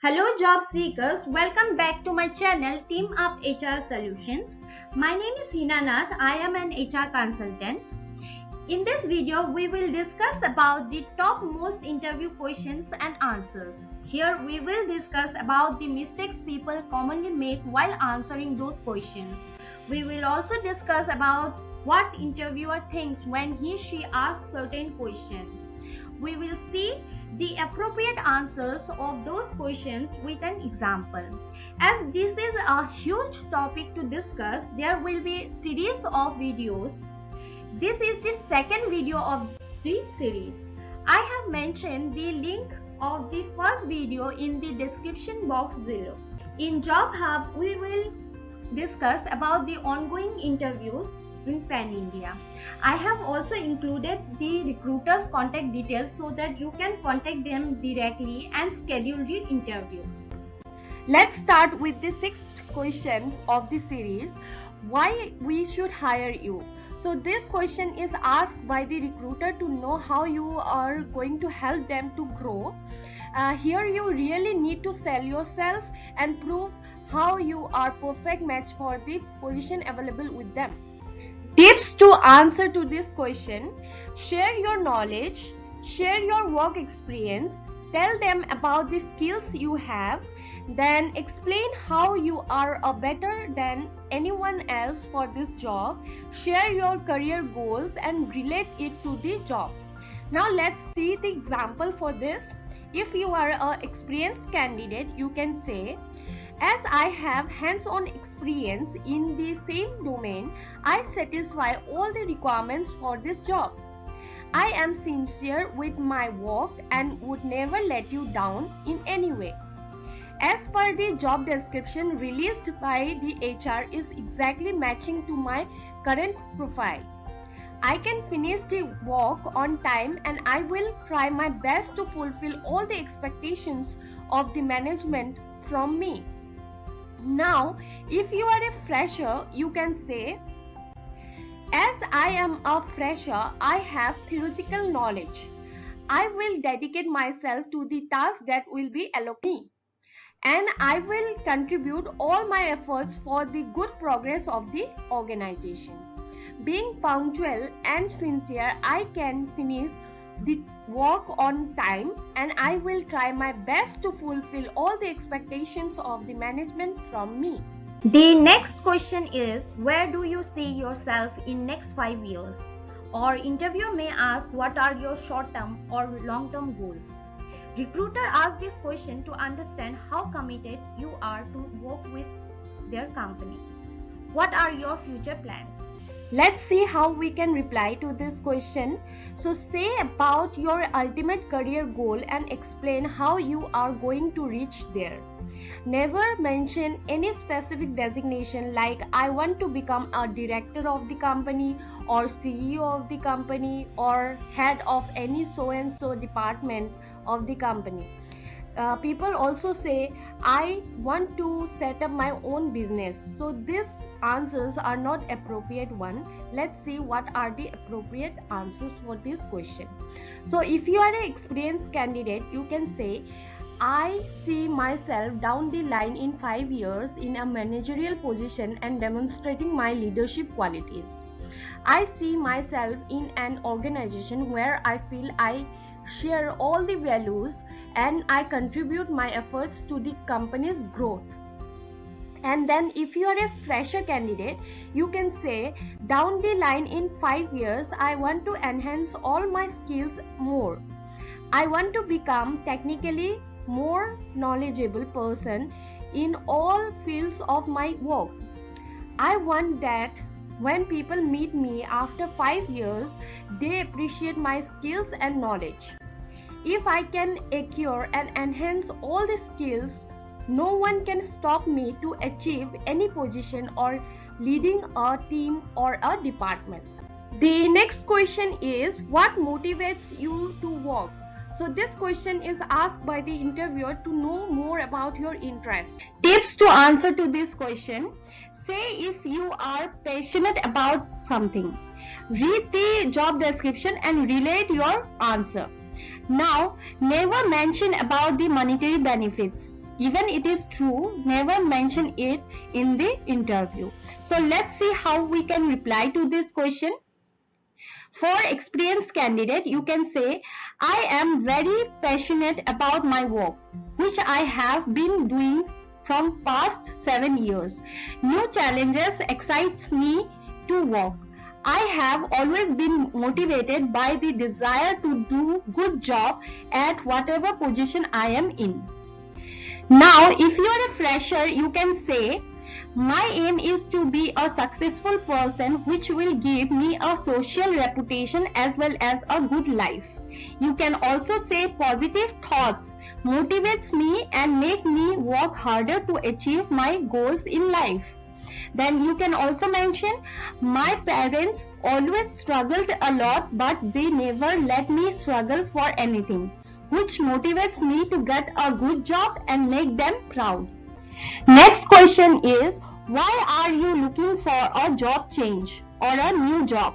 Hello job seekers, welcome back to my channel Team Up HR Solutions. My name is Hina Nath. I am an HR consultant. In this video, we will discuss about the top most interview questions and answers. Here we will discuss about the mistakes people commonly make while answering those questions. We will also discuss about what interviewer thinks when he/she asks certain questions. We will see the appropriate answers of those questions with an example. As this is a huge topic to discuss, there will be a series of videos. This is the second video of the series. I have mentioned the link of the first video in the description box below. In Job Hub, we will discuss about the ongoing interviews in Pan India. I have also included the recruiter's contact details so that you can contact them directly and schedule the interview. Let's start with the sixth question of the series, why we should hire you. So this question is asked by the recruiter to know how you are going to help them to grow. Here you really need to sell yourself and prove how you are perfect match for the position available with them. Tips to answer to this question: share your knowledge, share your work experience, tell them about the skills you have, then explain how you are better than anyone else for this job, share your career goals and relate it to the job. Now let's see the example for this. If you are an experienced candidate, you can say, as I have hands-on experience in the same domain, I satisfy all the requirements for this job. I am sincere with my work and would never let you down in any way. As per the job description released by the HR is exactly matching to my current profile. I can finish the work on time and I will try my best to fulfill all the expectations of the management from me. Now, if you are a fresher, you can say, as I am a fresher, I have theoretical knowledge. I will dedicate myself to the task that will be allocated to me, and I will contribute all my efforts for the good progress of the organization. Being punctual and sincere, I can finish the work on time and I will try my best to fulfill all the expectations of the management from me. The next question is, where do you see yourself in next 5 years? Or interviewer may ask, what are your short-term or long-term goals? Recruiter asks this question to understand how committed you are to work with their company. What are your future plans? Let's see how we can reply to this question. So say about your ultimate career goal and explain how you are going to reach there. Never mention any specific designation like I want to become a director of the company or CEO of the company or head of any so and so department of the company. People also say I want to set up my own business. So these answers are not appropriate one. Let's see what are the appropriate answers for this question. So if you are an experienced candidate, you can say I see myself down the line in 5 years in a managerial position and demonstrating my leadership qualities. I see myself in an organization where I feel I share all the values and I contribute my efforts to the company's growth. And then if you are a fresher candidate, you can say down the line in 5 years I want to enhance all my skills more. I want to become technically more knowledgeable person in all fields of my work. I want that when people meet me after 5 years, they appreciate my skills and knowledge. If I can acquire and enhance all the skills, no one can stop me to achieve any position or leading a team or a department. The next question is, what motivates you to work? So this question is asked by the interviewer to know more about your interests. Tips to answer to this question: say if you are passionate about something. Read the job description and relate your answer. Now, never mention about the monetary benefits. even it is true, never mention it in the interview. So let's see how we can reply to this question. For experienced candidate, you can say, I am very passionate about my work, which I have been doing from past 7 years. New challenges excites me to work. I have always been motivated by the desire to do good job at whatever position I am in. Now, if you are a fresher, you can say, my aim is to be a successful person which will give me a social reputation as well as a good life. You can also say positive thoughts motivates me and make me work harder to achieve my goals in life. Then you can also mention, my parents always struggled a lot but they never let me struggle for anything, which motivates me to get a good job and make them proud. Next question is, why are you looking for a job change or a new job?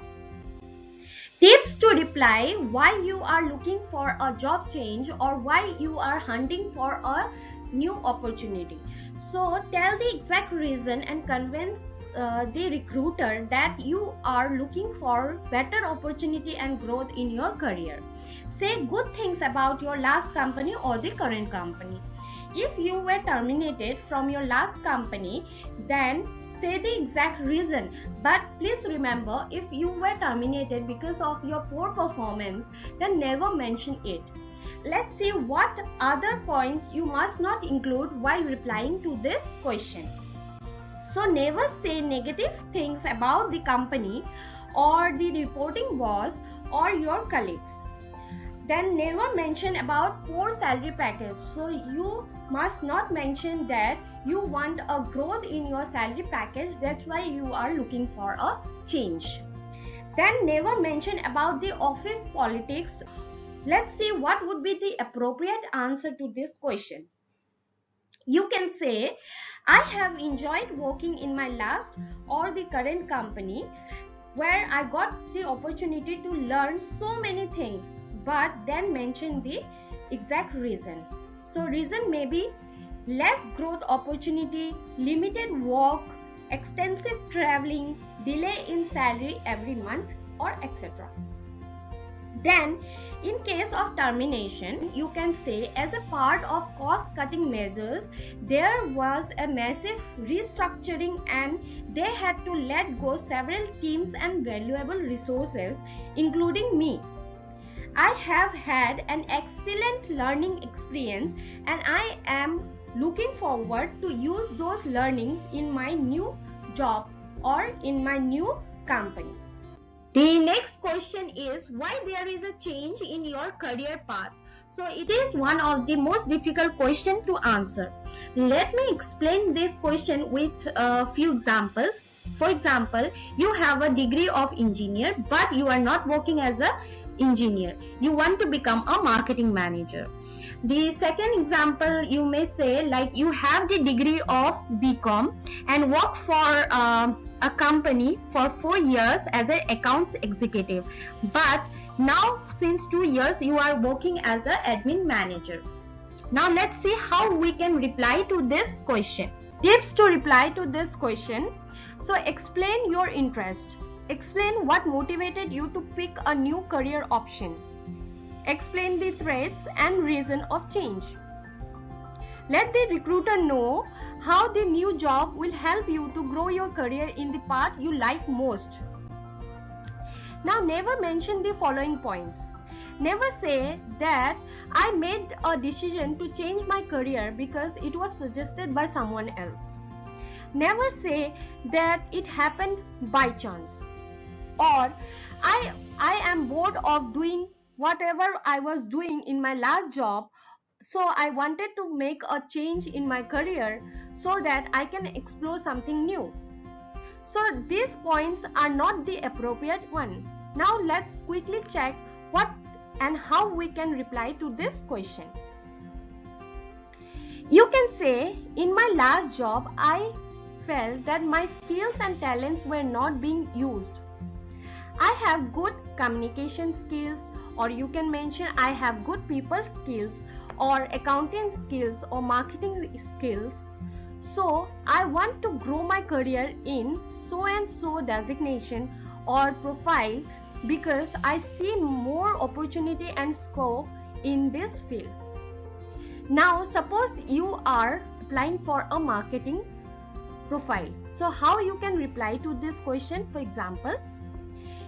Tips to reply why you are looking for a job change or why you are hunting for a new opportunity. So tell the exact reason and convince the recruiter that you are looking for better opportunity and growth in your career. Say good things about your last company or the current company. If you were terminated from your last company, then say the exact reason. But please remember, if you were terminated because of your poor performance, then never mention it. Let's see what other points you must not include while replying to this question. So never say negative things about the company or the reporting boss or your colleagues. Then never mention about poor salary package. So you must not mention that you want a growth in your salary package, that's why you are looking for a change. Then never mention about the office politics. Let's see what would be the appropriate answer to this question. You can say, I have enjoyed working in my last or the current company where I got the opportunity to learn so many things, but then mention the exact reason. So reason may be less growth opportunity, limited work, extensive traveling, delay in salary every month, or etc. Then in case of termination, you can say, as a part of cost cutting measures, there was a massive restructuring and they had to let go several teams and valuable resources, including me. I have had an excellent learning experience and I am looking forward to use those learnings in my new job or in my new company. The next question is, why there is a change in your career path? So it is one of the most difficult questions to answer. Let me explain this question with a few examples. For example, you have a degree of engineer but you are not working as a engineer. You want to become a marketing manager. The second example, you may say, like, you have the degree of BCom and work for a company for 4 years as an accounts executive, but now since 2 years you are working as an admin manager. Now let's see how we can reply to this question. Tips to reply to this question. So explain your interest. Explain what motivated you to pick a new career option. Explain the threats and reason of change. Let the recruiter know how the new job will help you to grow your career in the path you like most. Now never mention the following points. Never say that I made a decision to change my career because it was suggested by someone else. Never say that it happened by chance. Or I am bored of doing whatever I was doing in my last job, so I wanted to make a change in my career so that I can explore something new. So these points are not the appropriate one. Now let's quickly check what and how we can reply to this question. You can say, in my last job, I felt that my skills and talents were not being used. I have good communication skills, or you can mention I have good people skills, or accounting skills or marketing skills. So I want to grow my career in so and so designation or profile because I see more opportunity and scope in this field. Now suppose you are applying for a marketing profile. So how you can reply to this question? For example,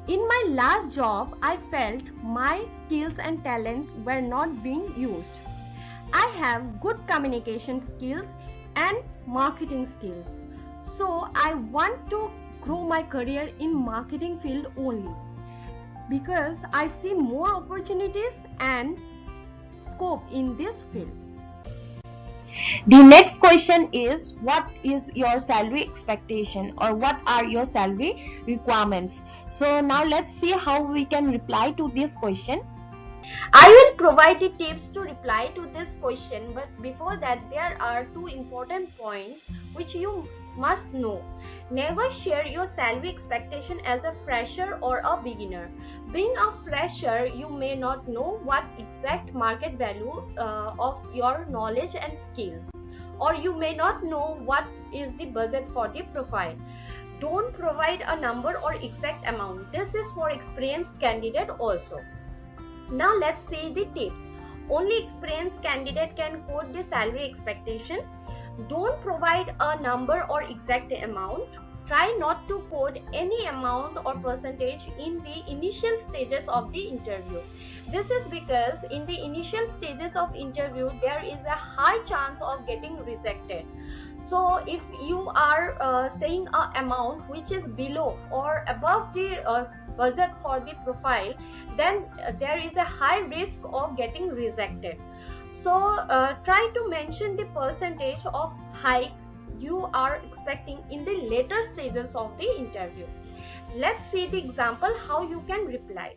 in my last job, I felt my skills and talents were not being used. I have good communication skills and marketing skills. So I want to grow my career in marketing field only because I see more opportunities and scope in this field. The next question is, what is your salary expectation or what are your salary requirements? So now let's see how we can reply to this question. I will provide the tips to reply to this question, but before that there are two important points which you must know. Never share your salary expectation as a fresher or a beginner. Being a fresher, you may not know what exact market value of your knowledge and skills, or you may not know what is the budget for the profile. Don't provide a number or exact amount. This is for experienced candidate also. Now let's see the tips. Only experienced candidate can quote the salary expectation. Don't provide a number or exact amount. Try not to quote any amount or percentage in the initial stages of the interview. This is because in the initial stages of interview there is a high chance of getting rejected. So if you are saying an amount which is below or above the budget for the profile, then there is a high risk of getting rejected. So try to mention the percentage of hike you are expecting in the later stages of the interview. Let's see the example how you can reply.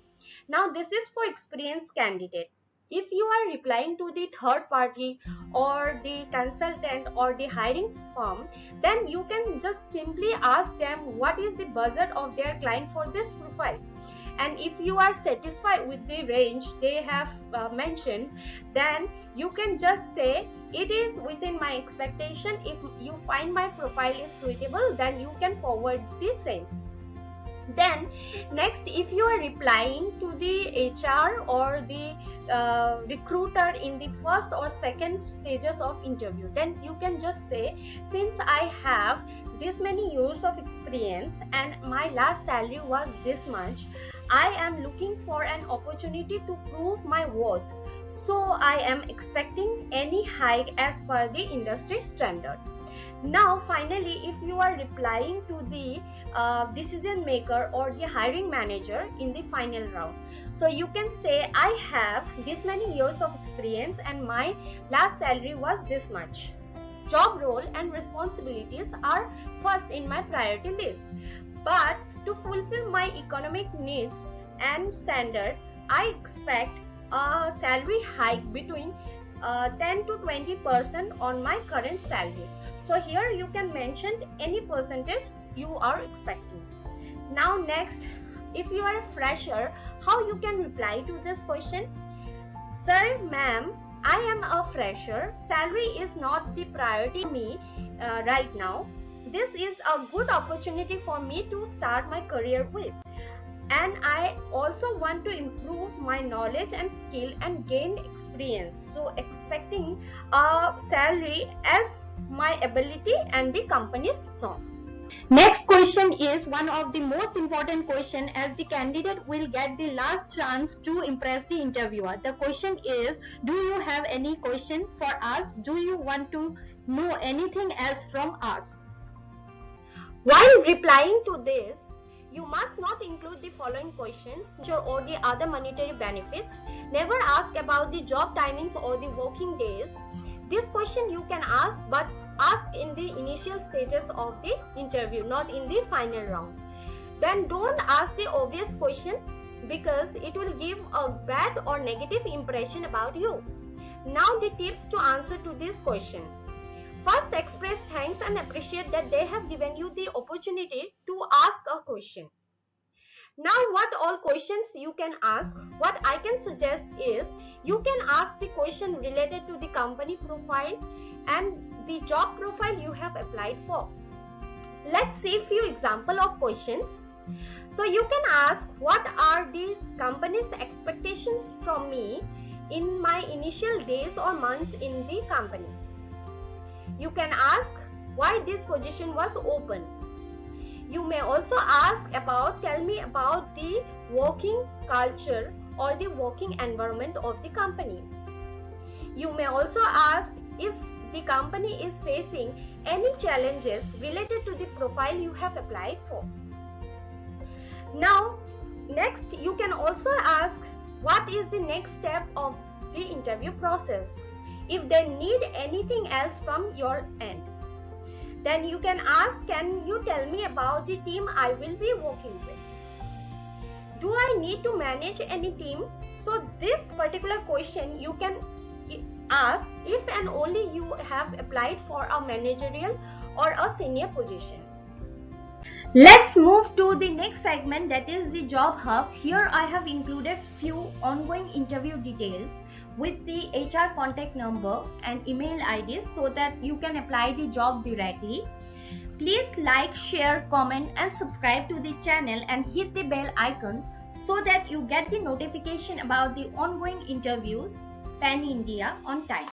Now this is for experienced candidate. If you are replying to the third party or the consultant or the hiring firm, then you can just simply ask them what is the budget of their client for this profile. And if you are satisfied with the range they have mentioned, then you can just say it is within my expectation. If you find my profile is suitable, then you can forward the same. Then next, if you are replying to the HR or the recruiter in the first or second stages of interview, then you can just say, since I have this many years of experience and my last salary was this much, I am looking for an opportunity to prove my worth. So I am expecting any hike as per the industry standard. Now finally, if you are replying to the decision maker or the hiring manager in the final round, so you can say, I have this many years of experience and my last salary was this much. Job role and responsibilities are first in my priority list, but to fulfill my economic needs and standard, I expect a salary hike between 10 to 20% on my current salary. So here you can mention any percentage you are expecting. Now next, if you are a fresher, how you can reply to this question? Sir, ma'am, I am a fresher. Salary is not the priority for me right now. This is a good opportunity for me to start my career with. And I also want to improve my knowledge and skill and gain experience. So expecting a salary as my ability and the company's norm. Next question is one of the most important question, as the candidate will get the last chance to impress the interviewer. The question is, do you have any question for us? Do you want to know anything else from us? While replying to this, you must not include the following questions or the other monetary benefits. Never ask about the job timings or the working days. This question you can ask, but ask in the initial stages of the interview, not in the final round. Then don't ask the obvious question because it will give a bad or negative impression about you. Now the tips to answer to this question. First, express thanks and appreciate that they have given you the opportunity to ask a question. Now what all questions you can ask? What I can suggest is You can ask the question related to the company profile and the job profile you have applied for. Let's see few example of questions. So you can ask, what are these company's expectations from me in my initial days or months in the company? You can ask why this position was open. You may also ask about, tell me about the working culture or the working environment of the company. You may also ask if the company is facing any challenges related to the profile you have applied for. Now, next you can also ask, what is the next step of the interview process? If they need anything else from your end. Then you can ask, can you tell me about the team I will be working with? Do I need to manage any team? So this particular question you can ask if and only you have applied for a managerial or a senior position. Let's move to the next segment, that is the job hub. Here I have included few ongoing interview details with the HR contact number and email IDs so that you can apply the job directly. Please like, share, comment and subscribe to the channel and hit the bell icon so that you get the notification about the ongoing interviews pan India on time.